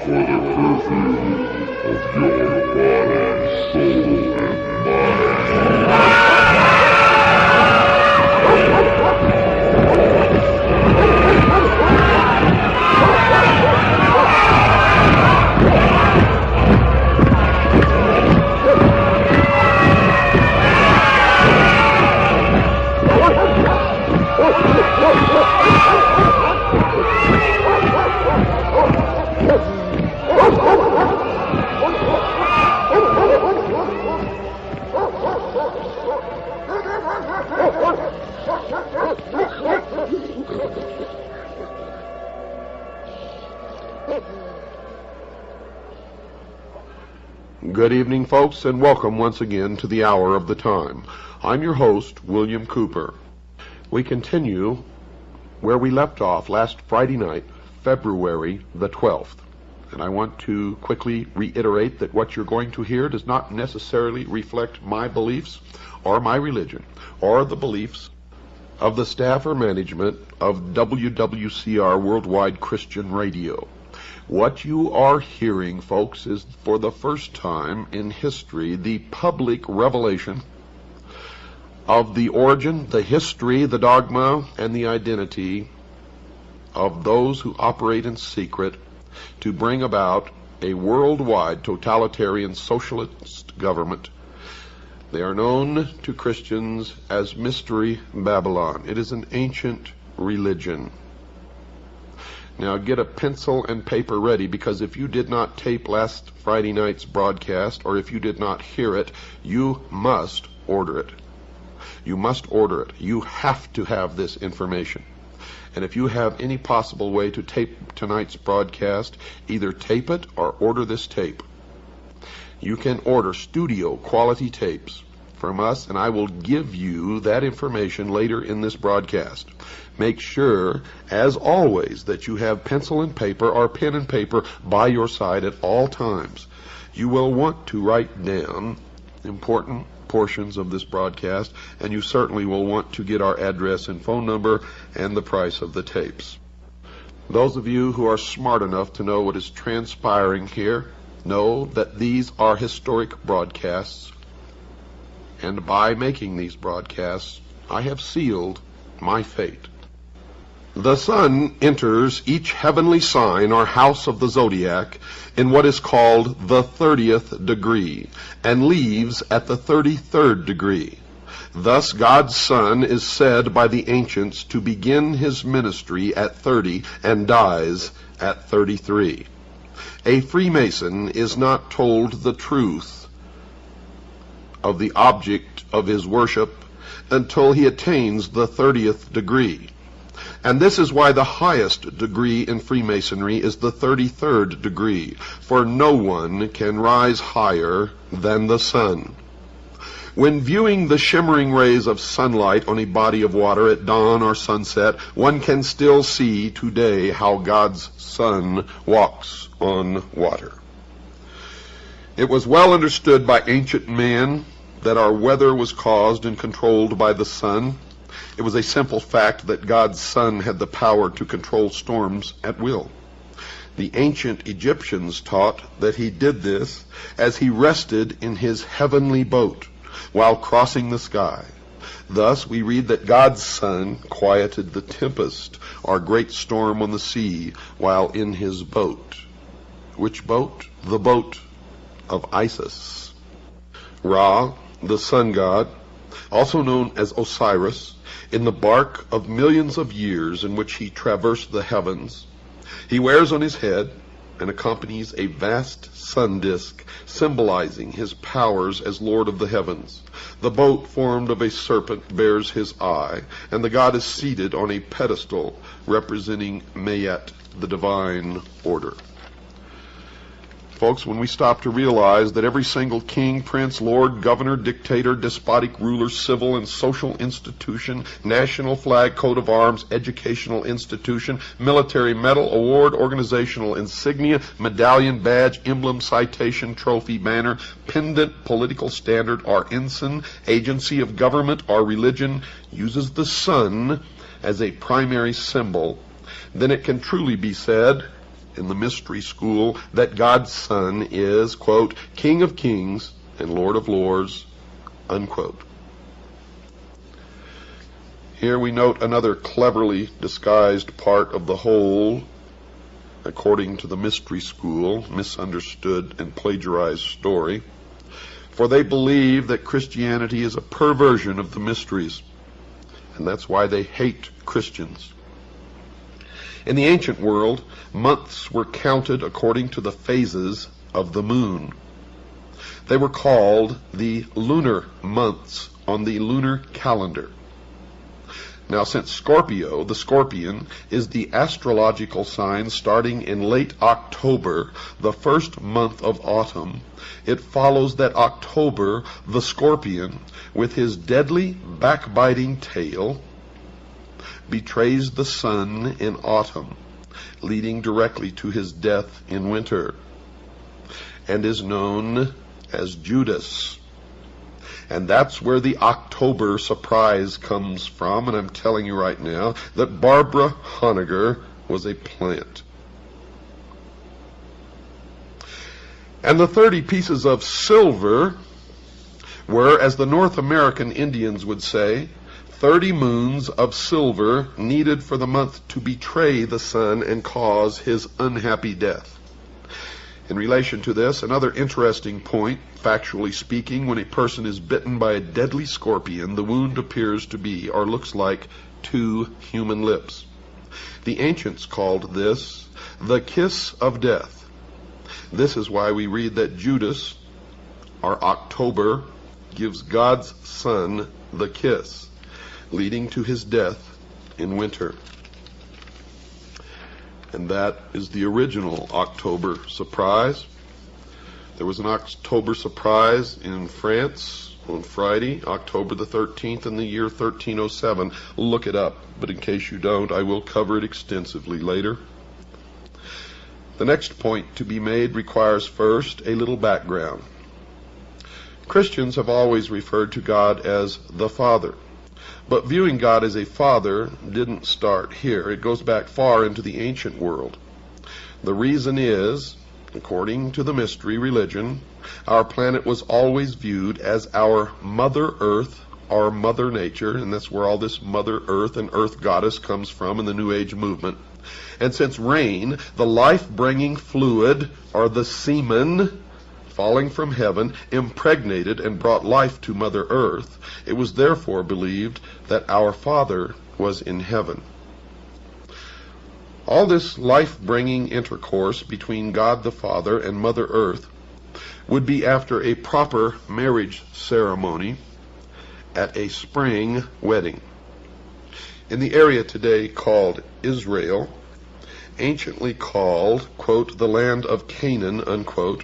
for the perfume of your body, soul, and mind. Good evening, folks, and welcome once again to the Hour of the Time. I'm your host, William Cooper. We continue where we left off last Friday night, February the 12th. And I want to quickly reiterate that what you're going to hear does not necessarily reflect my beliefs or my religion or the beliefs of the staff or management of WWCR Worldwide Christian Radio. What you are hearing, folks, is for the first time in history the public revelation of the origin, the history, the dogma, and the identity of those who operate in secret to bring about a worldwide totalitarian socialist government. They are known to Christians as Mystery Babylon. It is an ancient religion. Now get a pencil and paper ready, because if you did not tape last Friday night's broadcast, or if you did not hear it, you must order it. You must order it. You have to have this information. And if you have any possible way to tape tonight's broadcast, either tape it or order this tape. You can order studio quality tapes from us, and I will give you that information later in this broadcast. Make sure, as always, that you have pencil and paper or pen and paper by your side at all times. You will want to write down important portions of this broadcast, and you certainly will want to get our address and phone number and the price of the tapes. Those of you who are smart enough to know what is transpiring here know that these are historic broadcasts, and by making these broadcasts, I have sealed my fate. The sun enters each heavenly sign or house of the zodiac in what is called the 30th degree, and leaves at the 33rd degree. Thus God's Son is said by the ancients to begin his ministry at 30 and dies at 33. A Freemason is not told the truth of the object of his worship until he attains the 30th degree. And this is why the highest degree in Freemasonry is the 33rd degree, for no one can rise higher than the sun. When viewing the shimmering rays of sunlight on a body of water at dawn or sunset, one can still see today how God's Son walks on water. It was well understood by ancient man that our weather was caused and controlled by the sun. It was a simple fact that God's Son had the power to control storms at will. The ancient Egyptians taught that he did this as he rested in his heavenly boat while crossing the sky. Thus we read that God's Son quieted the tempest or great storm on the sea while in his boat. Which boat? The boat of Isis. Ra, the sun god, also known as Osiris, in the bark of millions of years in which he traversed the heavens, he wears on his head and accompanies a vast sun disk symbolizing his powers as Lord of the heavens. The boat formed of a serpent bears his eye, and the god is seated on a pedestal representing Mayet, the divine order. Folks, when we stop to realize that every single king, prince, lord, governor, dictator, despotic ruler, civil and social institution, national flag, coat of arms, educational institution, military medal, award, organizational insignia, medallion, badge, emblem, citation, trophy, banner, pendant, political standard, or ensign, agency of government, or religion uses the sun as a primary symbol, then it can truly be said in the mystery school that God's Son is, quote, King of Kings and Lord of Lords, unquote. Here we note another cleverly disguised part of the whole, according to the mystery school, misunderstood and plagiarized story. For they believe that Christianity is a perversion of the mysteries, and that's why they hate Christians. In the ancient world, months were counted according to the phases of the moon. They were called the lunar months on the lunar calendar. Now, since Scorpio, the scorpion, is the astrological sign starting in late October, the first month of autumn, it follows that October, the scorpion, with his deadly backbiting tail, betrays the sun in autumn, leading directly to his death in winter, and is known as Judas. And that's where the October surprise comes from, and I'm telling you right now that Barbara Honegger was a plant. And the 30 pieces of silver were, as the North American Indians would say, 30 moons of silver needed for the month to betray the sun and cause his unhappy death. In relation to this, another interesting point, factually speaking, when a person is bitten by a deadly scorpion, the wound appears to be, or looks like, 2 human lips. The ancients called this the kiss of death. This is why we read that Judas, or October, gives God's Son the kiss, leading to his death in winter. And that is the original October surprise. There was an October surprise in France on Friday, October the 13th in the year 1307. Look it up, but in case you don't, I will cover it extensively later. The next point to be made requires first a little background. Christians have always referred to God as the Father. But viewing God as a father didn't start here. It goes back far into the ancient world. The reason is, according to the mystery religion, our planet was always viewed as our Mother Earth, our Mother Nature, and that's where all this Mother Earth and Earth Goddess comes from in the New Age movement. And since rain, the life-bringing fluid, or the semen, falling from heaven, impregnated and brought life to Mother Earth, it was therefore believed that our Father was in heaven. All this life-bringing intercourse between God the Father and Mother Earth would be after a proper marriage ceremony at a spring wedding. In the area today called Israel, anciently called, quote, the land of Canaan, unquote,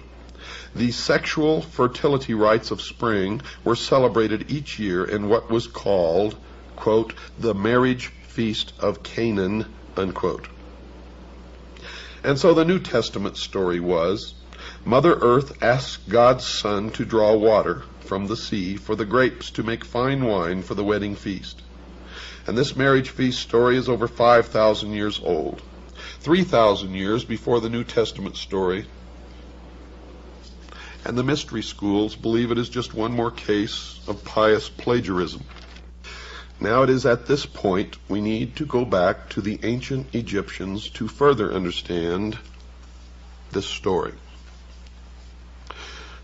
the sexual fertility rites of spring were celebrated each year in what was called, quote, the marriage feast of Canaan, unquote. And so the New Testament story was, Mother Earth asked God's Son to draw water from the sea for the grapes to make fine wine for the wedding feast. And this marriage feast story is over 5,000 years old, 3,000 years before the New Testament story. And the mystery schools believe it is just one more case of pious plagiarism. Now it is at this point we need to go back to the ancient Egyptians to further understand this story.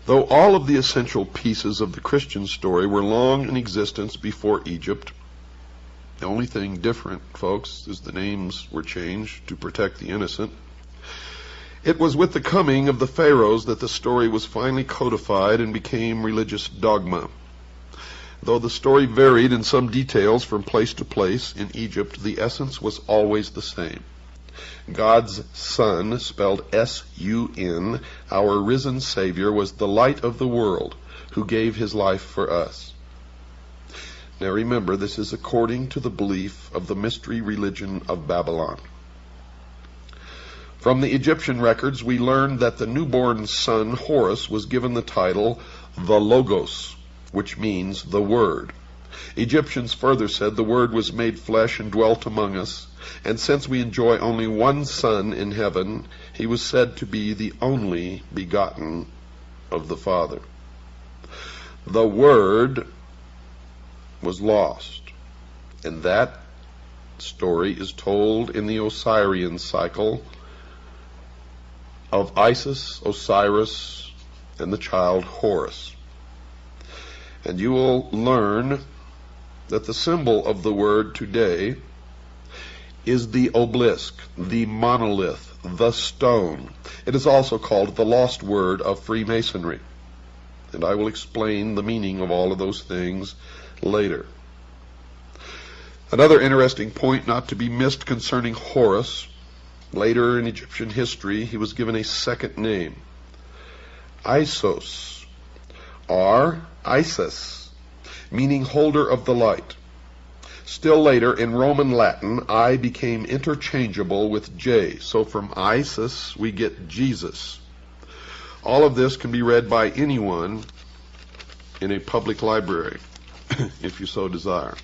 Though all of the essential pieces of the Christian story were long in existence before Egypt, the only thing different, folks, is the names were changed to protect the innocent. It was with the coming of the pharaohs that the story was finally codified and became religious dogma. Though the story varied in some details from place to place in Egypt, the essence was always the same. God's Son, spelled S-U-N, our risen Savior, was the light of the world, who gave his life for us. Now remember, this is according to the belief of the mystery religion of Babylon. From the Egyptian records, we learn that the newborn son, Horus, was given the title the Logos, which means the Word. Egyptians further said the Word was made flesh and dwelt among us, and since we enjoy only one Son in heaven, he was said to be the only begotten of the Father. The Word was lost, and that story is told in the Osirian cycle of Isis, Osiris, and the child Horus. And you will learn that the symbol of the Word today is the obelisk, the monolith, the stone. It is also called the lost word of Freemasonry. And I will explain the meaning of all of those things later. Another interesting point not to be missed concerning Horus: later in Egyptian history, he was given a second name, Isos, or Isis, meaning holder of the light. Still later, in Roman Latin, I became interchangeable with J. So from Isis, we get Jesus. All of this can be read by anyone in a public library, if you so desire.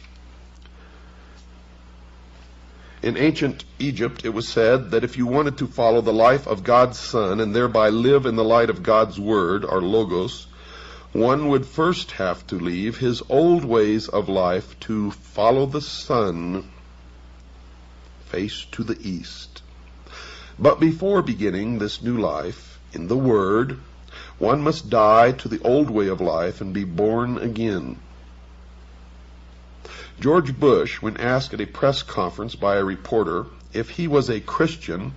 In ancient Egypt, it was said that if you wanted to follow the life of God's Son and thereby live in the light of God's Word, or Logos, one would first have to leave his old ways of life to follow the sun, face to the east. But before beginning this new life in the Word, one must die to the old way of life and be born again. George Bush, when asked at a press conference by a reporter if he was a Christian,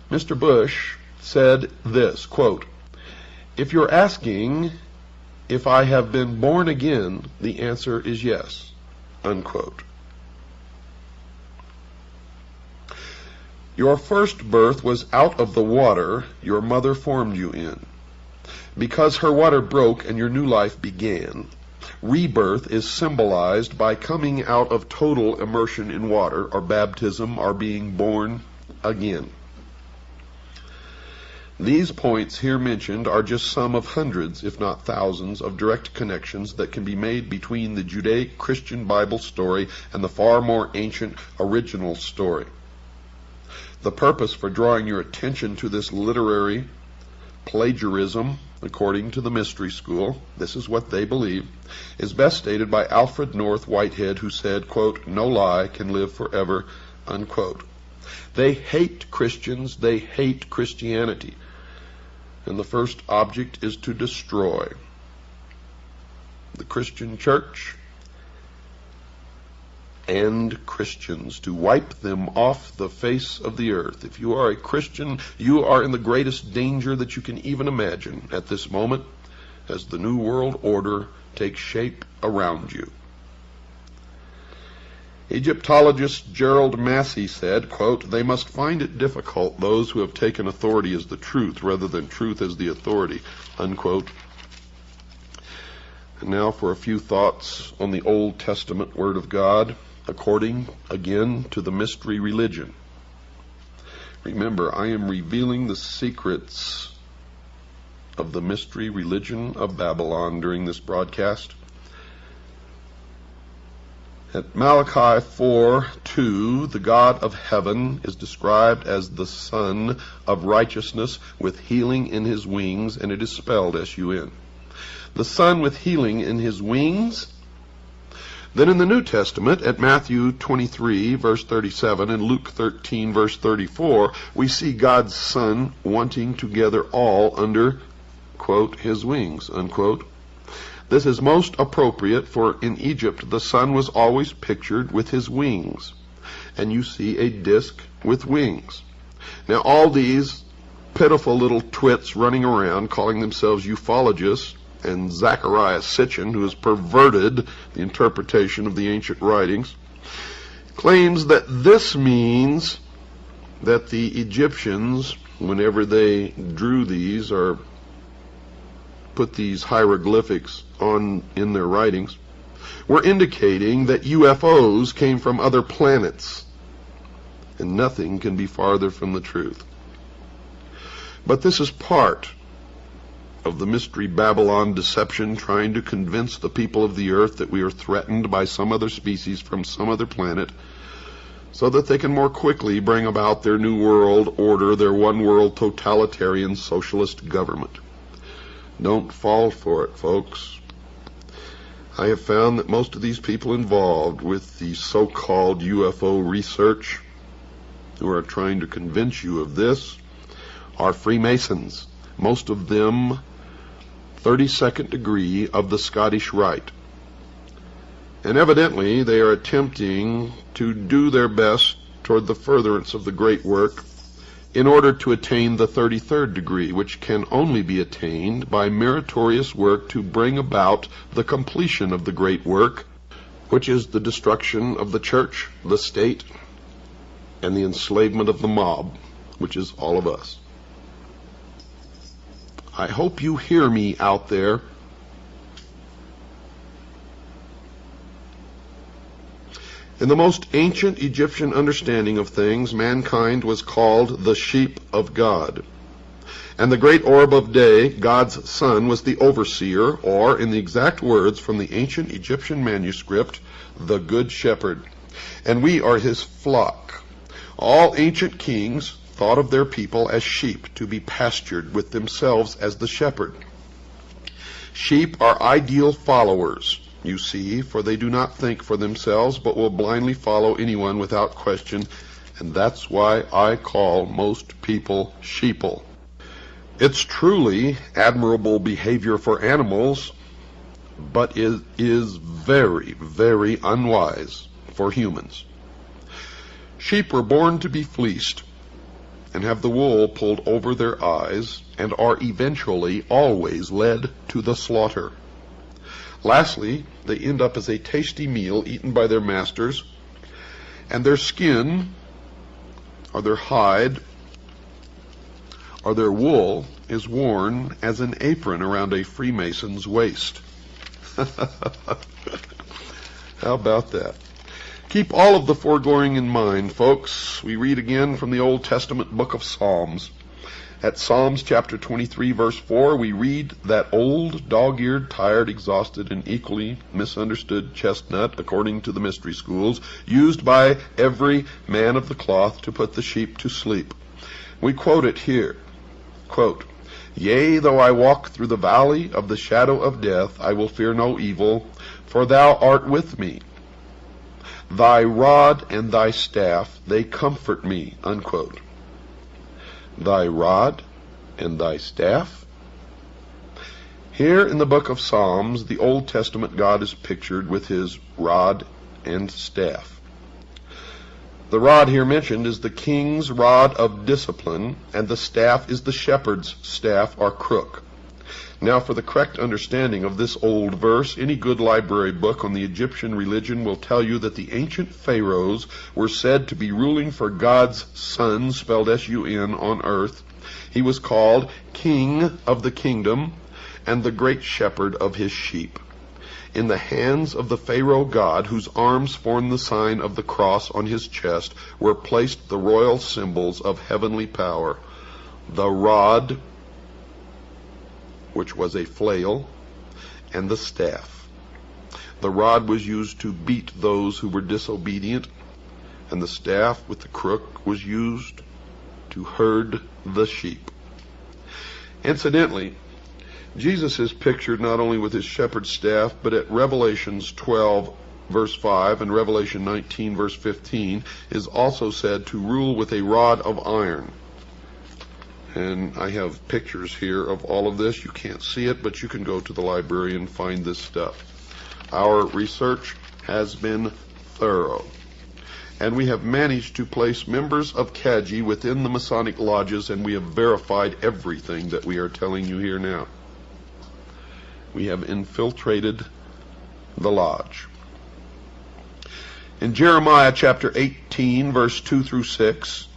Mr. Bush said this, quote, "If you're asking if I have been born again, the answer is yes," unquote. Your first birth was out of the water your mother formed you in. Because her water broke and your new life began, rebirth is symbolized by coming out of total immersion in water, or baptism, or being born again. These points here mentioned are just some of hundreds, if not thousands, of direct connections that can be made between the Judaic-Christian Bible story and the far more ancient original story. The purpose for drawing your attention to this literary plagiarism, according to the Mystery School, this is what they believe, is best stated by Alfred North Whitehead, who said, quote, "No lie can live forever," unquote. They hate Christians, they hate Christianity, and the first object is to destroy the Christian church and Christians, to wipe them off the face of the earth. If you are a Christian, you are in the greatest danger that you can even imagine at this moment as the New World Order takes shape around you. Egyptologist Gerald Massey said, quote, "They must find it difficult, those who have taken authority as the truth rather than truth as the authority," unquote. And now for a few thoughts on the Old Testament Word of God, according, again, to the mystery religion. Remember, I am revealing the secrets of the mystery religion of Babylon during this broadcast. At Malachi 4:2, the God of heaven is described as the Son of righteousness with healing in his wings, and it is spelled S-U-N. The Son with healing in his wings. Then in the New Testament, at Matthew 23, verse 37, and Luke 13, verse 34, we see God's Son wanting to gather all under, quote, his wings, unquote. This is most appropriate, for in Egypt the Son was always pictured with his wings, and you see a disc with wings. Now all these pitiful little twits running around calling themselves ufologists, and Zechariah Sitchin, who has perverted the interpretation of the ancient writings, claims that this means that the Egyptians, whenever they drew these or put these hieroglyphics on in their writings, were indicating that UFOs came from other planets, and nothing can be farther from the truth. But this is part of the mystery Babylon deception, trying to convince the people of the earth that we are threatened by some other species from some other planet, so that they can more quickly bring about their new world order, their one world totalitarian socialist government. Don't fall for it, folks. I have found that most of these people involved with the so-called UFO research, who are trying to convince you of this, are Freemasons. Most of them 32nd degree of the Scottish Rite. And evidently they are attempting to do their best toward the furtherance of the great work in order to attain the 33rd degree, which can only be attained by meritorious work to bring about the completion of the great work, which is the destruction of the church, the state, and the enslavement of the mob, which is all of us. I hope you hear me out there. In the most ancient Egyptian understanding of things, mankind was called the sheep of God. And the great orb of day, God's sun, was the overseer, or, in the exact words from the ancient Egyptian manuscript, the good shepherd. And we are his flock. All ancient kings thought of their people as sheep to be pastured, with themselves as the shepherd. Sheep are ideal followers, you see, for they do not think for themselves, but will blindly follow anyone without question, and that's why I call most people sheeple. It's truly admirable behavior for animals, but it is very, very unwise for humans. Sheep were born to be fleeced, and have the wool pulled over their eyes, and are eventually always led to the slaughter. Lastly, they end up as a tasty meal eaten by their masters, and their skin, or their hide, or their wool is worn as an apron around a Freemason's waist. How about that? Keep all of the foregoing in mind, folks. We read again from the Old Testament book of Psalms. At Psalms chapter 23, verse 4, we read that old, dog-eared, tired, exhausted, and equally misunderstood chestnut, according to the mystery schools, used by every man of the cloth to put the sheep to sleep. We quote it here. Quote, "Yea, though I walk through the valley of the shadow of death, I will fear no evil, for thou art with me. Thy rod and thy staff, they comfort me," unquote. Thy rod and thy staff? Here in the book of Psalms, the Old Testament God is pictured with his rod and staff. The rod here mentioned is the king's rod of discipline, and the staff is the shepherd's staff or crook. Now, for the correct understanding of this old verse, any good library book on the Egyptian religion will tell you that the ancient pharaohs were said to be ruling for God's Son, spelled S-U-N, on earth. He was called King of the Kingdom and the Great Shepherd of his sheep. In the hands of the Pharaoh god, whose arms formed the sign of the cross on his chest, were placed the royal symbols of heavenly power: the rod, which was a flail, and the staff. The rod was used to beat those who were disobedient, and the staff with the crook was used to herd the sheep. Incidentally, Jesus is pictured not only with his shepherd's staff, but at Revelations 12, verse 5, and Revelation 19, verse 15, is also said to rule with a rod of iron. And I have pictures here of all of this. You can't see it, but you can go to the library and find this stuff. Our research has been thorough, and we have managed to place members of Kaji within the Masonic lodges, and we have verified everything that we are telling you here now. We have infiltrated the lodge. In Jeremiah chapter 18, verse 2 through 6,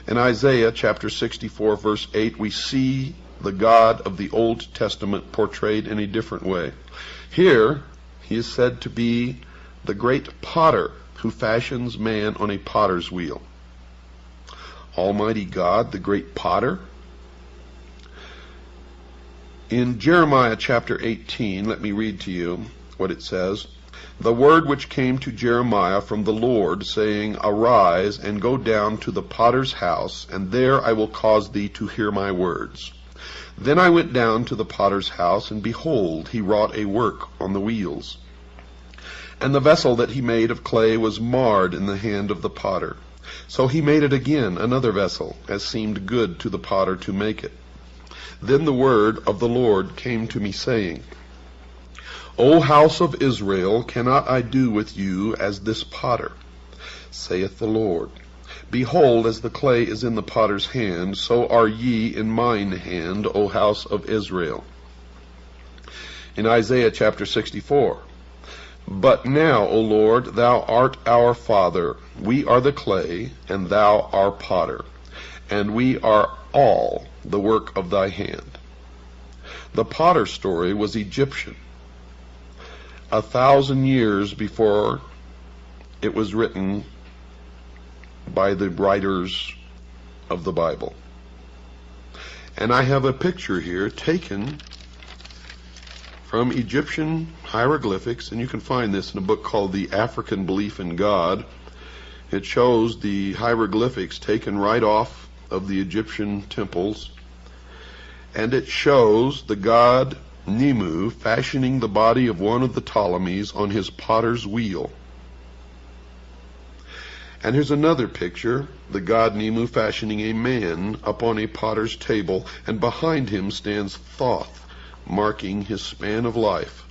in Isaiah chapter 64, verse 8, we see the God of the Old Testament portrayed in a different way. Here, he is said to be the great potter who fashions man on a potter's wheel. Almighty God, the great potter? In Jeremiah chapter 18, let me read to you what it says. The word which came to Jeremiah from the Lord, saying, Arise, and go down to the potter's house, and there I will cause thee to hear my words. Then I went down to the potter's house, and behold, he wrought a work on the wheels. And the vessel that he made of clay was marred in the hand of the potter. So he made it again another vessel, as seemed good to the potter to make it. Then the word of the Lord came to me, saying, O house of Israel, cannot I do with you as this potter? Saith the Lord. Behold, as the clay is in the potter's hand, so are ye in mine hand, O house of Israel. In Isaiah chapter 64, But now, O Lord, thou art our Father, we are the clay, and thou our potter, and we are all the work of thy hand. The potter story was Egyptian. 1,000 years before it was written by the writers of the Bible. And I have a picture here taken from Egyptian hieroglyphics, and you can find this in a book called The African Belief in God. It shows the hieroglyphics taken right off of the Egyptian temples, and it shows the god Nemu fashioning the body of one of the Ptolemies on his potter's wheel. And here's another picture, the god Nemu fashioning a man upon a potter's table, and behind him stands Thoth, marking his span of life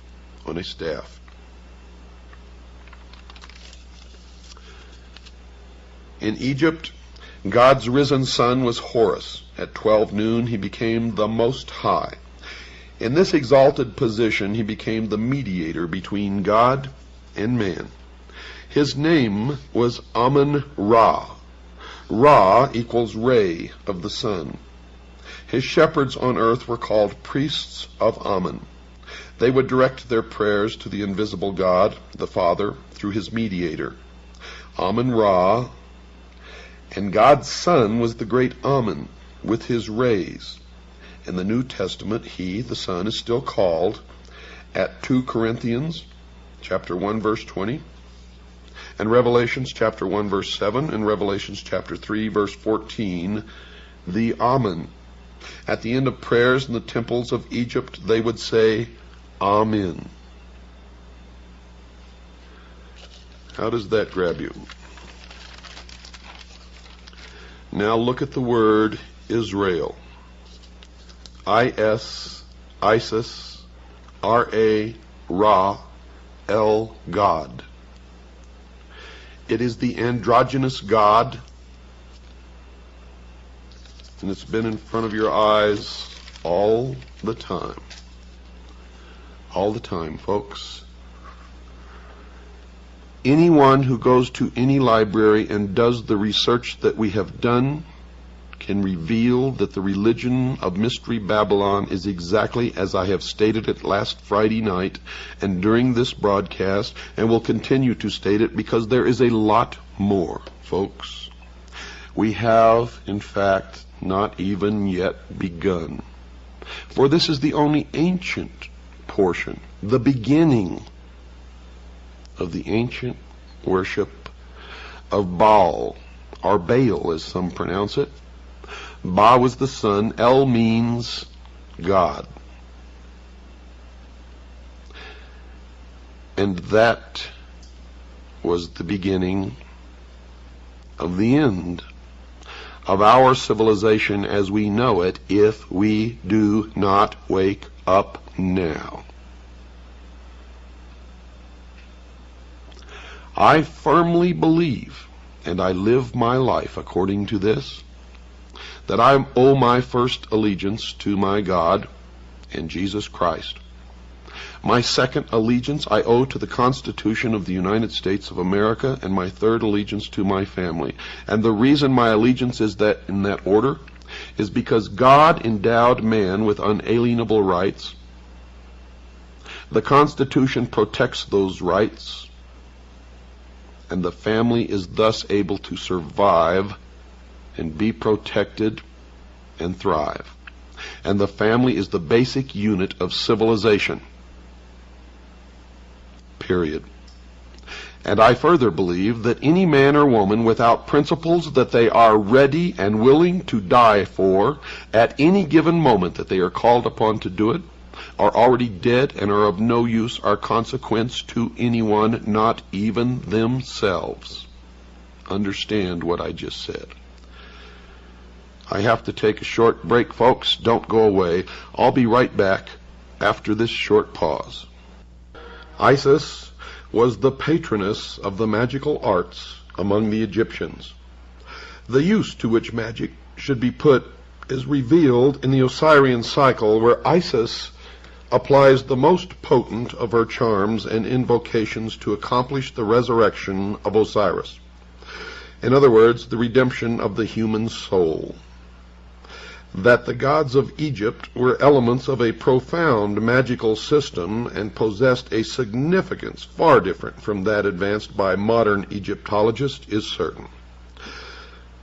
on a staff. In Egypt, God's risen son was Horus. At 12 noon he became the Most High. In this exalted position, he became the mediator between God and man. His name was Amun-Ra. Ra equals ray of the sun. His shepherds on earth were called priests of Amun. They would direct their prayers to the invisible God, the Father, through his mediator, Amun-Ra. And God's Son was the great Amun, with his rays. In the New Testament, he, the Son, is still called, at 2 Corinthians chapter 1, verse 20, and Revelations chapter 1, verse 7, and Revelations chapter 3, verse 14, the Amen. At the end of prayers in the temples of Egypt, they would say, Amen. How does that grab you? Now look at the word Israel. Isis, R-A, Ra, El, God. It is the androgynous God, and it's been in front of your eyes all the time. All the time, folks. Anyone who goes to any library and does the research that we have done can reveal that the religion of Mystery Babylon is exactly as I have stated it last Friday night and during this broadcast, and will continue to state it because there is a lot more, folks. We have, in fact, not even yet begun. For this is the only ancient portion, the beginning of the ancient worship of Baal, or Baal as some pronounce it. Ba was the sun, El means God. And that was the beginning of the end of our civilization as we know it, if we do not wake up now. I firmly believe, and I live my life according to this, that I owe my first allegiance to my God and Jesus Christ. My second allegiance I owe to the Constitution of the United States of America, and my third allegiance to my family. And the reason my allegiance is that in that order is because God endowed man with unalienable rights. The Constitution protects those rights, and the family is thus able to survive and be protected and thrive. and the family is the basic unit of civilization. Period. And I further believe that any man or woman without principles that they are ready and willing to die for at any given moment that they are called upon to do it are already dead and are of no use or consequence to anyone, not even themselves. Understand what I just said. I have to take a short break, folks. Don't go away. I'll be right back after this short pause. Isis was the patroness of the magical arts among the Egyptians. The use to which magic should be put is revealed in the Osirian cycle, where Isis applies the most potent of her charms and invocations to accomplish the resurrection of Osiris. In other words, the redemption of the human soul. That the gods of Egypt were elements of a profound magical system and possessed a significance far different from that advanced by modern Egyptologists is certain.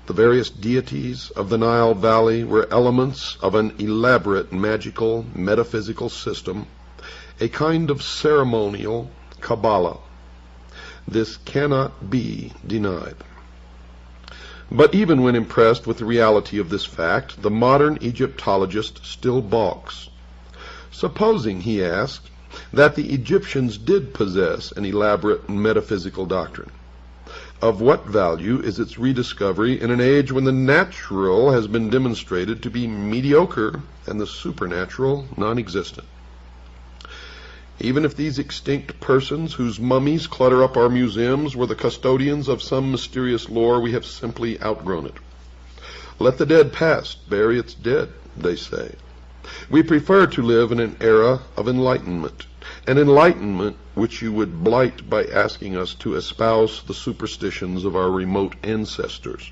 The various deities of the Nile Valley were elements of an elaborate magical metaphysical system, a kind of ceremonial Kabbalah. This cannot be denied. But even when impressed with the reality of this fact, the modern Egyptologist still balks. Supposing, he asked, that the Egyptians did possess an elaborate metaphysical doctrine, of what value is its rediscovery in an age when the natural has been demonstrated to be mediocre and the supernatural non-existent? Even if these extinct persons whose mummies clutter up our museums were the custodians of some mysterious lore, we have simply outgrown it. Let the dead past bury its dead, they say. We prefer to live in an era of enlightenment, an enlightenment which you would blight by asking us to espouse the superstitions of our remote ancestors.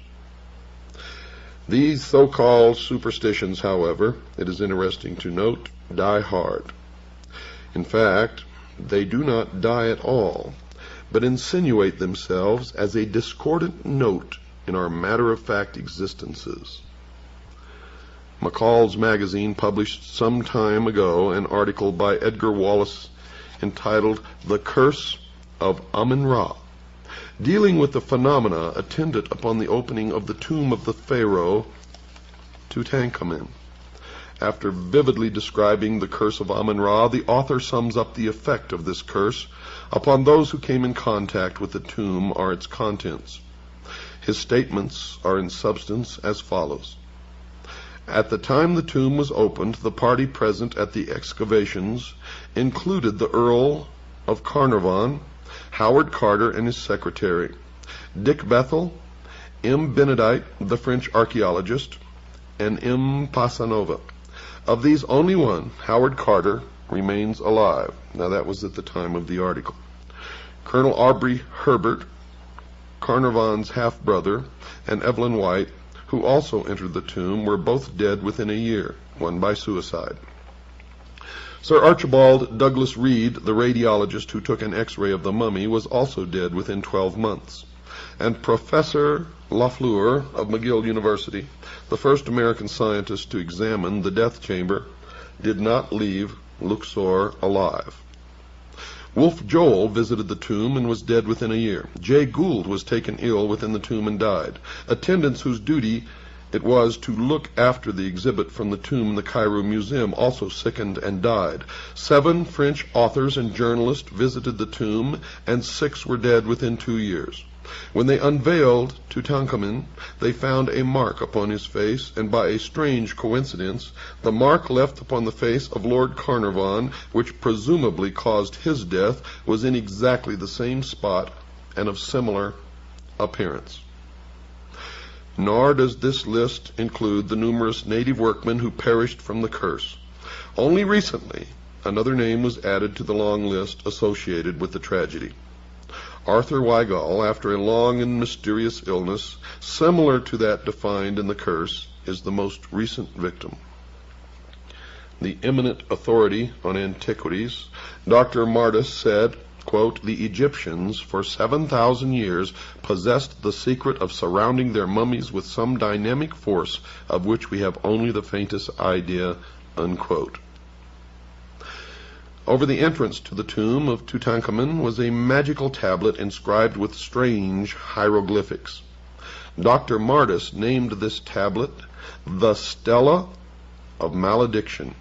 These so-called superstitions, however, it is interesting to note, die hard. In fact, they do not die at all, but insinuate themselves as a discordant note in our matter-of-fact existences. McCall's magazine published some time ago an article by Edgar Wallace entitled "The Curse of Amun-Ra," dealing with the phenomena attendant upon the opening of the tomb of the pharaoh Tutankhamun. After vividly describing the curse of Amun-Ra, the author sums up the effect of this curse upon those who came in contact with the tomb or its contents. His statements are in substance as follows. At the time the tomb was opened, the party present at the excavations included the Earl of Carnarvon, Howard Carter and his secretary, Dick Bethel, M. Benedict, the French archaeologist, and M. Pasanova. Of these, only one, Howard Carter, remains alive. Now, that was at the time of the article. Colonel Aubrey Herbert, Carnarvon's half-brother, and Evelyn White, who also entered the tomb, were both dead within a year, one by suicide. Sir Archibald Douglas Reed, the radiologist who took an X-ray of the mummy, was also dead within 12 months. And Professor Lafleur of McGill University, the first American scientist to examine the death chamber, did not leave Luxor alive. Wolfe Joel visited the tomb and was dead within a year. Jay Gould was taken ill within the tomb and died. Attendants whose duty it was to look after the exhibit from the tomb in the Cairo Museum also sickened and died. 7 French authors and journalists visited the tomb, and 6 were dead within 2 years. When they unveiled Tutankhamun, they found a mark upon his face, and by a strange coincidence, the mark left upon the face of Lord Carnarvon, which presumably caused his death, was in exactly the same spot and of similar appearance. Nor does this list include the numerous native workmen who perished from the curse. Only recently, another name was added to the long list associated with the tragedy. Arthur Weigall, after a long and mysterious illness, similar to that defined in the curse, is the most recent victim. The eminent authority on antiquities, Dr. Martis, said, quote, "The Egyptians for 7,000 years possessed the secret of surrounding their mummies with some dynamic force of which we have only the faintest idea unquote. Over the entrance to the tomb of Tutankhamun was a magical tablet inscribed with strange hieroglyphics. Dr. Martis named this tablet the Stela of Malediction,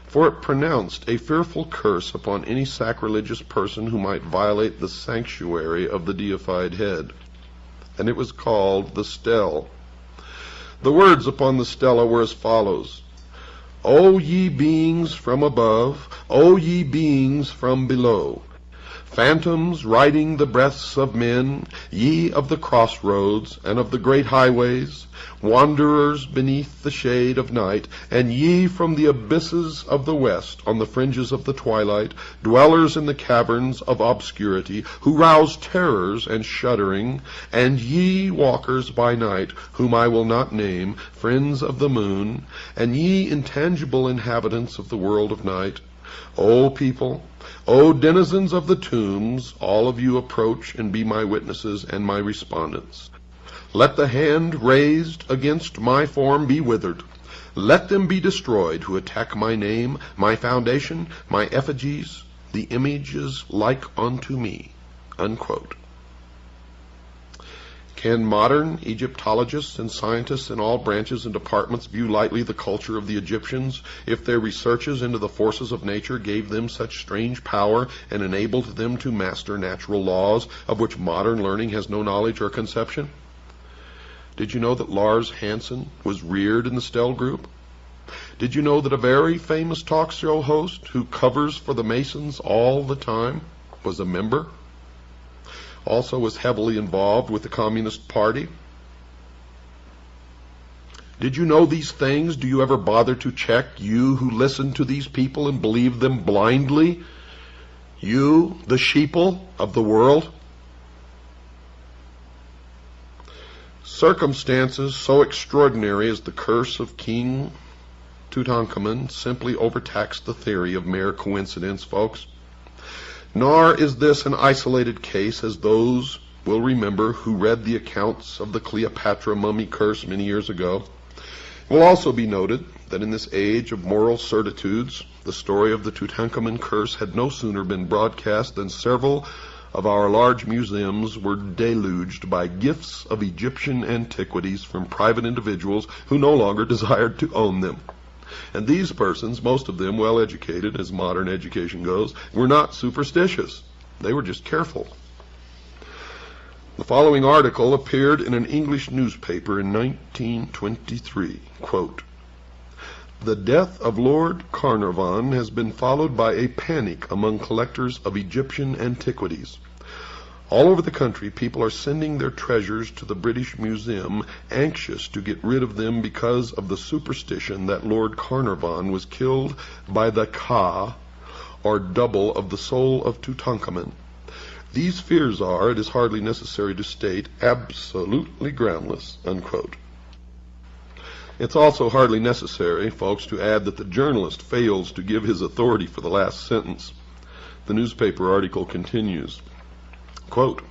for it pronounced a fearful curse upon any sacrilegious person who might violate the sanctuary of the deified head. And it was called the Stele. The words upon the stela were as follows: O ye beings from above, O ye beings from below, phantoms riding the breaths of men, ye of the crossroads and of the great highways, wanderers beneath the shade of night, and ye from the abysses of the west on the fringes of the twilight, dwellers in the caverns of obscurity, who rouse terrors and shuddering, and ye walkers by night, whom I will not name, friends of the moon, and ye intangible inhabitants of the world of night, O people, O denizens of the tombs, all of you approach and be my witnesses and my respondents. Let the hand raised against my form be withered. Let them be destroyed who attack my name, my foundation, my effigies, the images like unto me. Unquote. Can modern Egyptologists and scientists in all branches and departments view lightly the culture of the Egyptians if their researches into the forces of nature gave them such strange power and enabled them to master natural laws of which modern learning has no knowledge or conception? Did you know that Lars Hansen was reared in the Stele group? Did you know that a very famous talk show host who covers for the Masons all the time was a member? Also was heavily involved with the Communist Party? Did you know these things? Do you ever bother to check, you who listen to these people and believe them blindly? You, the sheeple of the world? Circumstances so extraordinary as the curse of King Tutankhamun simply overtaxed the theory of mere coincidence, folks. Nor is this an isolated case, as those will remember who read the accounts of the Cleopatra mummy curse many years ago. It will also be noted that in this age of moral certitudes, the story of the Tutankhamun curse had no sooner been broadcast than several of our large museums were deluged by gifts of Egyptian antiquities from private individuals who no longer desired to own them. And these persons, most of them well educated, as modern education goes, were not superstitious. They were just careful. The following article appeared in an English newspaper in 1923. Quote, "The death of Lord Carnarvon has been followed by a panic among collectors of Egyptian antiquities. All over the country, people are sending their treasures to the British Museum, anxious to get rid of them because of the superstition that Lord Carnarvon was killed by the Ka, or double of the soul of Tutankhamun. These fears are, it is hardly necessary to state, absolutely groundless." Unquote. It's also hardly necessary, folks, to add that the journalist fails to give his authority for the last sentence. The newspaper article continues. Quote,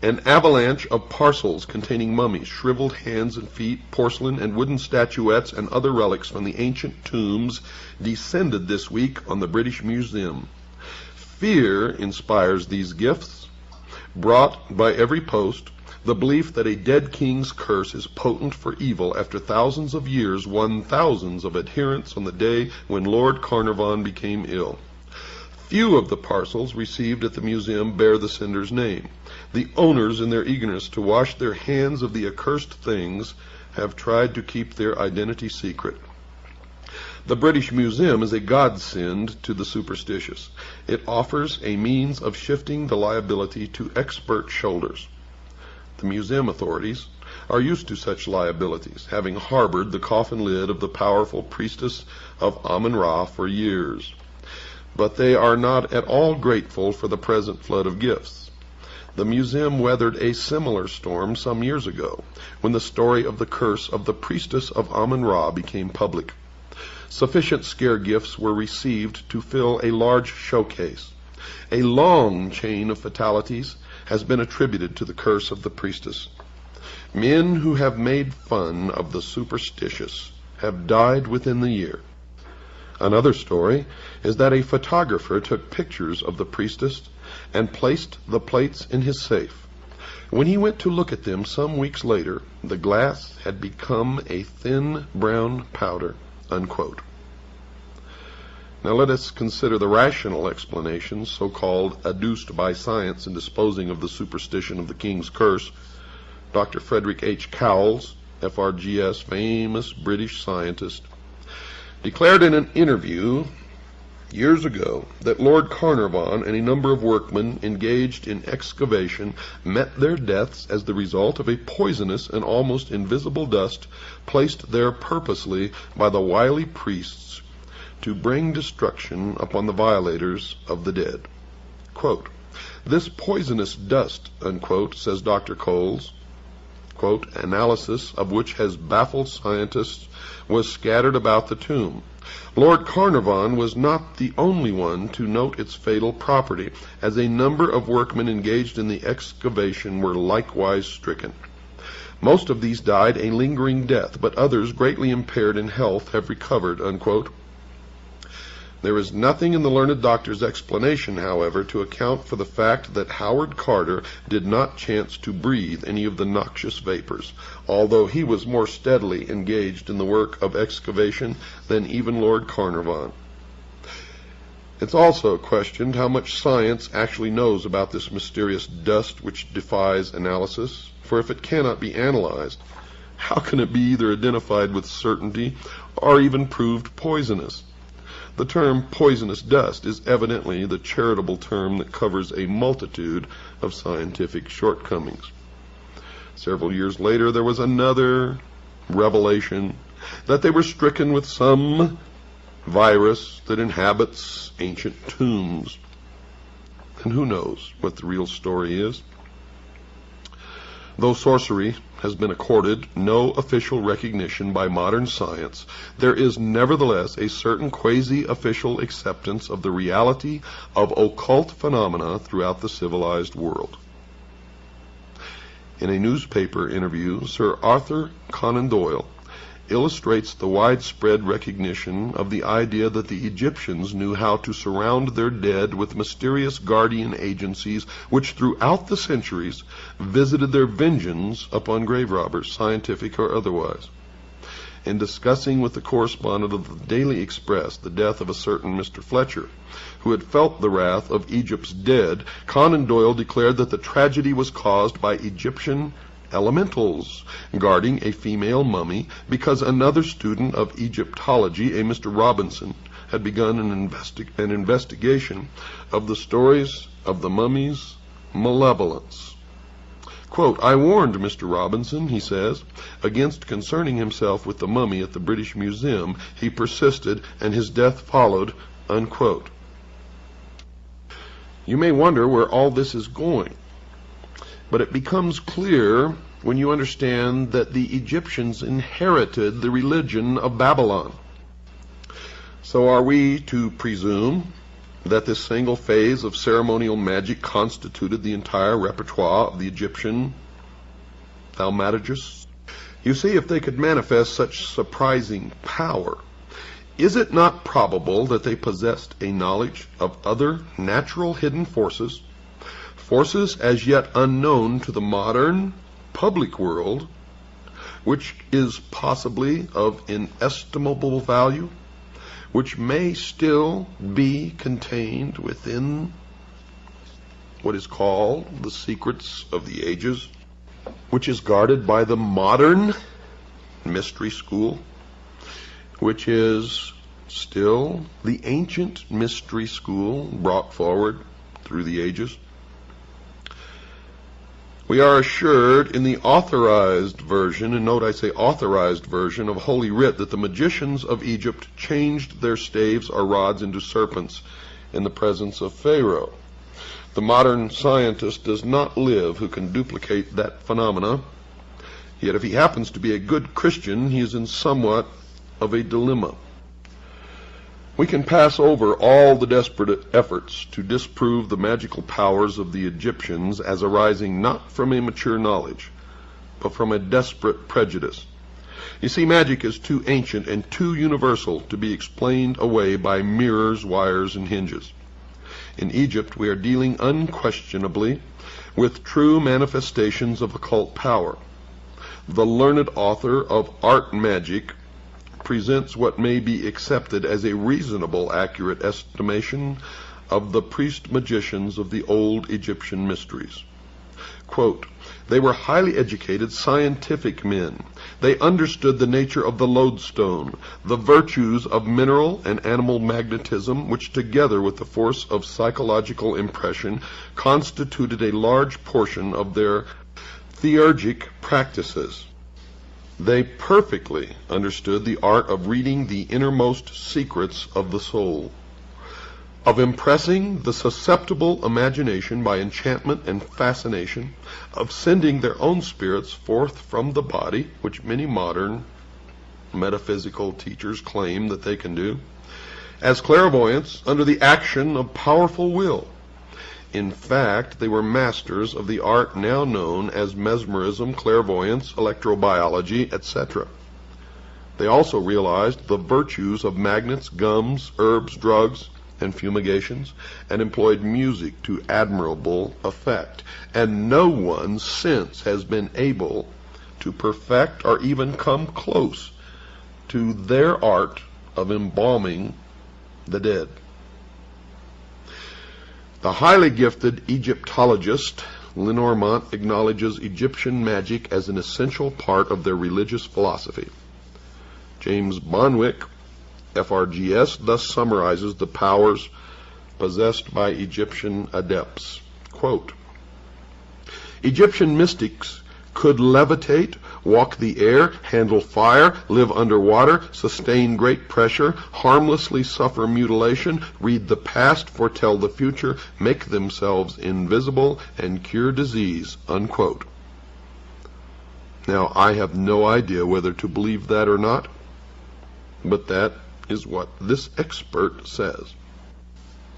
"An avalanche of parcels containing mummies, shriveled hands and feet, porcelain and wooden statuettes, and other relics from the ancient tombs descended this week on the British Museum. Fear inspires these gifts, brought by every post. The belief that a dead king's curse is potent for evil after thousands of years won thousands of adherents on the day when Lord Carnarvon became ill. Few of the parcels received at the museum bear the sender's name. The owners, in their eagerness to wash their hands of the accursed things, have tried to keep their identity secret. The British Museum is a godsend to the superstitious. It offers a means of shifting the liability to expert shoulders. The museum authorities are used to such liabilities, having harbored the coffin lid of the powerful priestess of Amun-Ra for years. But they are not at all grateful for the present flood of gifts. The museum weathered a similar storm some years ago, when the story of the curse of the priestess of Amun-Ra became public. Sufficient scare gifts were received to fill a large showcase. A long chain of fatalities has been attributed to the curse of the priestess. Men who have made fun of the superstitious have died within the year. Another story is that a photographer took pictures of the priestess and placed the plates in his safe. When he went to look at them some weeks later, the glass had become a thin brown powder, unquote. Now let us consider the rational explanations, so-called adduced by science in disposing of the superstition of the king's curse. Dr. Frederick H. Cowles, FRGS, famous British scientist, declared in an interview years ago that Lord Carnarvon and a number of workmen engaged in excavation met their deaths as the result of a poisonous and almost invisible dust placed there purposely by the wily priests to bring destruction upon the violators of the dead. Quote, "This poisonous dust," unquote, says Dr. Coles, quote, "analysis of which has baffled scientists, was scattered about the tomb. Lord Carnarvon was not the only one to note its fatal property, as a number of workmen engaged in the excavation were likewise stricken. Most of these died a lingering death, but others, greatly impaired in health, have recovered," unquote. There is nothing in the learned doctor's explanation, however, to account for the fact that Howard Carter did not chance to breathe any of the noxious vapors, although he was more steadily engaged in the work of excavation than even Lord Carnarvon. It's also questioned how much science actually knows about this mysterious dust which defies analysis, for if it cannot be analyzed, how can it be either identified with certainty or even proved poisonous? The term poisonous dust is evidently the charitable term that covers a multitude of scientific shortcomings. Several years later, there was another revelation that they were stricken with some virus that inhabits ancient tombs. And who knows what the real story is? Though sorcery has been accorded no official recognition by modern science, there is nevertheless a certain quasi-official acceptance of the reality of occult phenomena throughout the civilized world. In a newspaper interview, Sir Arthur Conan Doyle illustrates the widespread recognition of the idea that the Egyptians knew how to surround their dead with mysterious guardian agencies which throughout the centuries visited their vengeance upon grave robbers, scientific or otherwise. In discussing with the correspondent of the Daily Express the death of a certain Mr. Fletcher, who had felt the wrath of Egypt's dead, Conan Doyle declared that the tragedy was caused by Egyptian elementals guarding a female mummy because another student of Egyptology, a Mr. Robinson, had begun an investigation of the stories of the mummy's malevolence. Quote, "I warned Mr. Robinson," he says, "against concerning himself with the mummy at the British Museum. He persisted, and his death followed," unquote. You may wonder where all this is going. But it becomes clear when you understand that the Egyptians inherited the religion of Babylon. So are we to presume that this single phase of ceremonial magic constituted the entire repertoire of the Egyptian thaumaturgists? You see, if they could manifest such surprising power, is it not probable that they possessed a knowledge of other natural hidden forces, forces as yet unknown to the modern public world, which is possibly of inestimable value, which may still be contained within what is called the secrets of the ages, which is guarded by the modern mystery school, which is still the ancient mystery school brought forward through the ages? We are assured in the authorized version, and note I say authorized version of Holy Writ, that the magicians of Egypt changed their staves or rods into serpents in the presence of Pharaoh. The modern scientist does not live who can duplicate that phenomena, yet if he happens to be a good Christian, he is in somewhat of a dilemma. We can pass over all the desperate efforts to disprove the magical powers of the Egyptians as arising not from a mature knowledge, but from a desperate prejudice. You see, magic is too ancient and too universal to be explained away by mirrors, wires, and hinges. In Egypt, we are dealing unquestionably with true manifestations of occult power. The learned author of Art Magic presents what may be accepted as a reasonable, accurate estimation of the priest-magicians of the old Egyptian mysteries. Quote, "They were highly educated, scientific men. They understood the nature of the lodestone, the virtues of mineral and animal magnetism, which together with the force of psychological impression constituted a large portion of their theurgic practices. They perfectly understood the art of reading the innermost secrets of the soul, of impressing the susceptible imagination by enchantment and fascination, of sending their own spirits forth from the body, which many modern metaphysical teachers claim that they can do, as clairvoyants under the action of powerful will. In fact, they were masters of the art now known as mesmerism, clairvoyance, electrobiology, etc. They also realized the virtues of magnets, gums, herbs, drugs, and fumigations, and employed music to admirable effect. And no one since has been able to perfect or even come close to their art of embalming the dead." The highly gifted Egyptologist Lenormant acknowledges Egyptian magic as an essential part of their religious philosophy. James Bonwick, FRGS, thus summarizes the powers possessed by Egyptian adepts. Quote, "Egyptian mystics could levitate, walk the air, handle fire, live underwater, sustain great pressure, harmlessly suffer mutilation, read the past, foretell the future, make themselves invisible, and cure disease." Unquote. Now, I have no idea whether to believe that or not, but that is what this expert says.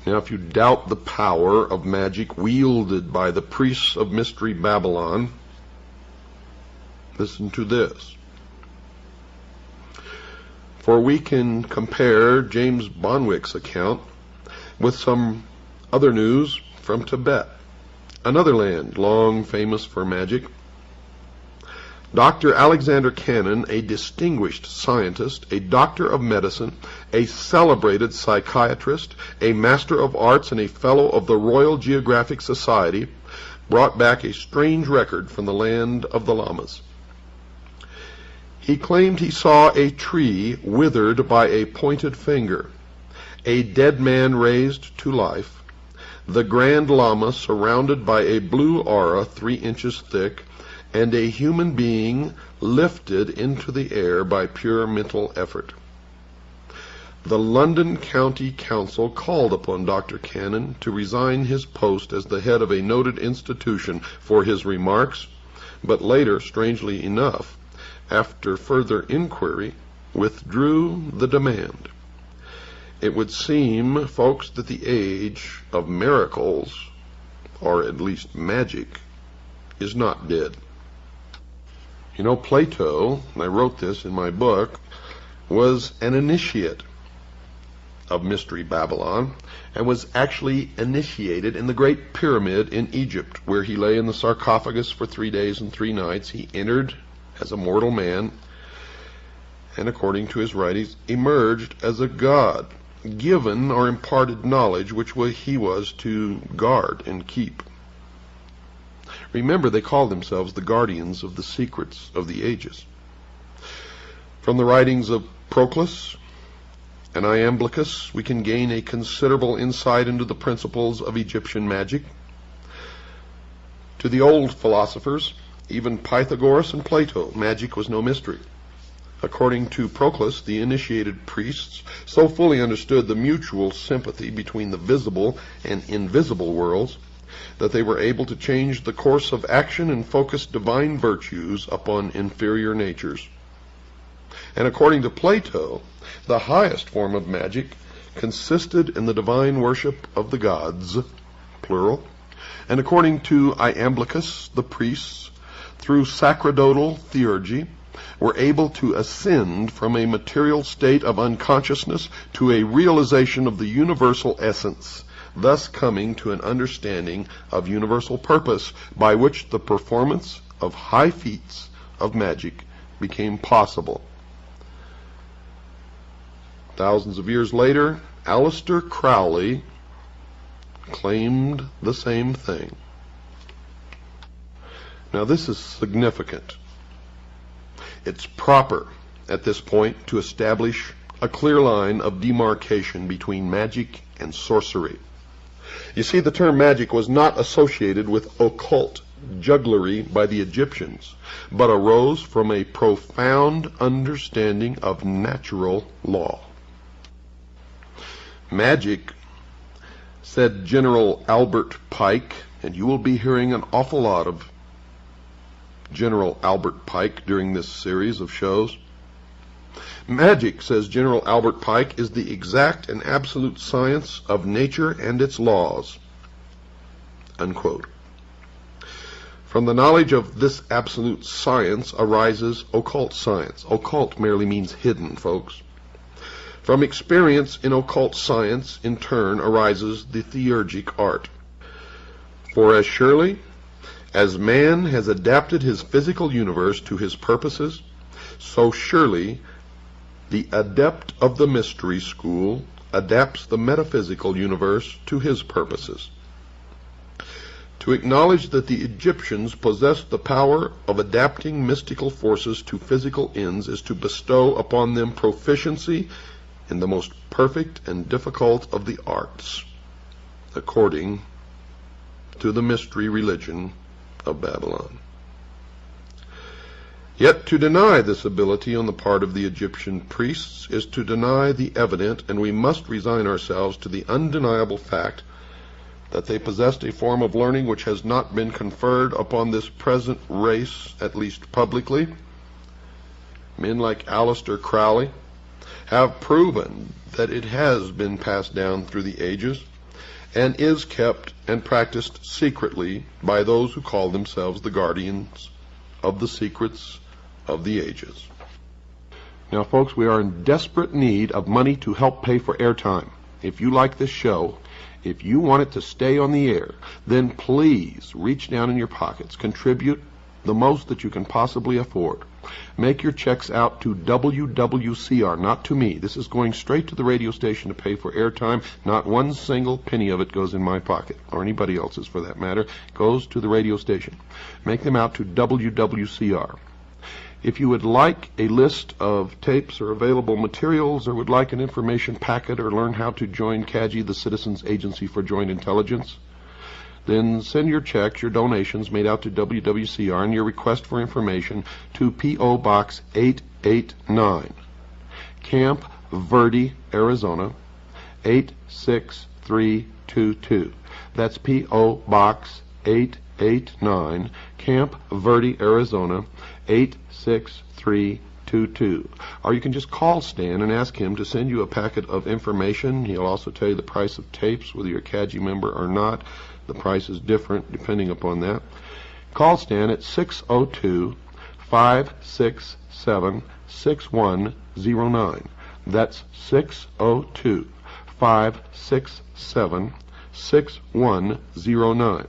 Now, if you doubt the power of magic wielded by the priests of Mystery Babylon, listen to this. For we can compare James Bonwick's account with some other news from Tibet, another land long famous for magic. Dr. Alexander Cannon, a distinguished scientist, a doctor of medicine, a celebrated psychiatrist, a master of arts, and a fellow of the Royal Geographic Society, brought back a strange record from the land of the Lamas. He claimed he saw a tree withered by a pointed finger, a dead man raised to life, the Grand Lama surrounded by a blue aura 3 inches thick, and a human being lifted into the air by pure mental effort. The London County Council called upon Dr. Cannon to resign his post as the head of a noted institution for his remarks, but later, strangely enough, after further inquiry, withdrew the demand. It would seem, folks, that the age of miracles, or at least magic, is not dead. You know, Plato, and I wrote this in my book, was an initiate of Mystery Babylon, and was actually initiated in the Great Pyramid in Egypt, where he lay in the sarcophagus for 3 days and 3 nights. He entered as a mortal man, and according to his writings, emerged as a god, given or imparted knowledge which he was to guard and keep. Remember, they called themselves the guardians of the secrets of the ages. From the writings of Proclus and Iamblichus, we can gain a considerable insight into the principles of Egyptian magic. To the old philosophers, even Pythagoras and Plato, magic was no mystery. According to Proclus, the initiated priests so fully understood the mutual sympathy between the visible and invisible worlds that they were able to change the course of action and focus divine virtues upon inferior natures. And according to Plato, the highest form of magic consisted in the divine worship of the gods, plural. And according to Iamblichus, the priests, through sacerdotal theurgy, were able to ascend from a material state of unconsciousness to a realization of the universal essence, thus coming to an understanding of universal purpose by which the performance of high feats of magic became possible. Thousands of years later, Aleister Crowley claimed the same thing. Now this is significant. It's proper at this point to establish a clear line of demarcation between magic and sorcery. You see, the term magic was not associated with occult jugglery by the Egyptians, but arose from a profound understanding of natural law. Magic, said General Albert Pike, and you will be hearing an awful lot of General Albert Pike during this series of shows. Magic, says General Albert Pike, is the exact and absolute science of nature and its laws. Unquote. From the knowledge of this absolute science arises occult science. Occult merely means hidden, folks. From experience in occult science, in turn, arises the theurgic art. For as surely as man has adapted his physical universe to his purposes, so surely the adept of the mystery school adapts the metaphysical universe to his purposes. To acknowledge that the Egyptians possessed the power of adapting mystical forces to physical ends is to bestow upon them proficiency in the most perfect and difficult of the arts, according to the mystery religion of Babylon. Yet to deny this ability on the part of the Egyptian priests is to deny the evident, and we must resign ourselves to the undeniable fact that they possessed a form of learning which has not been conferred upon this present race, at least publicly. Men like Aleister Crowley have proven that it has been passed down through the ages and is kept and practiced secretly by those who call themselves the guardians of the secrets of the ages. Now, folks, we are in desperate need of money to help pay for airtime. If you like this show, if you want it to stay on the air, then please reach down in your pockets, contribute the most that you can possibly afford. Make your checks out to WWCR, not to me. This is going straight to the radio station to pay for airtime. Not one single penny of it goes in my pocket, or anybody else's for that matter. It goes to the radio station. Make them out to WWCR. If you would like a list of tapes or available materials, or would like an information packet, or learn how to join CAGI, the Citizens Agency for Joint Intelligence, then send your checks, your donations made out to WWCR, and your request for information to P.O. Box 889, Camp Verde, Arizona, 86322. That's P.O. Box 889, Camp Verde, Arizona, 86322. Or you can just call Stan and ask him to send you a packet of information. He'll also tell you the price of tapes, whether you're a CAGI member or not. The price is different depending upon that. Call Stan at 602-567-6109. That's 602-567-6109.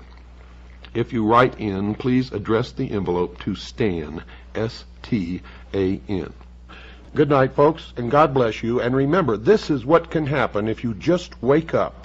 If you write in, please address the envelope to Stan, S-T-A-N. Good night, folks, and God bless you. And remember, this is what can happen if you just wake up.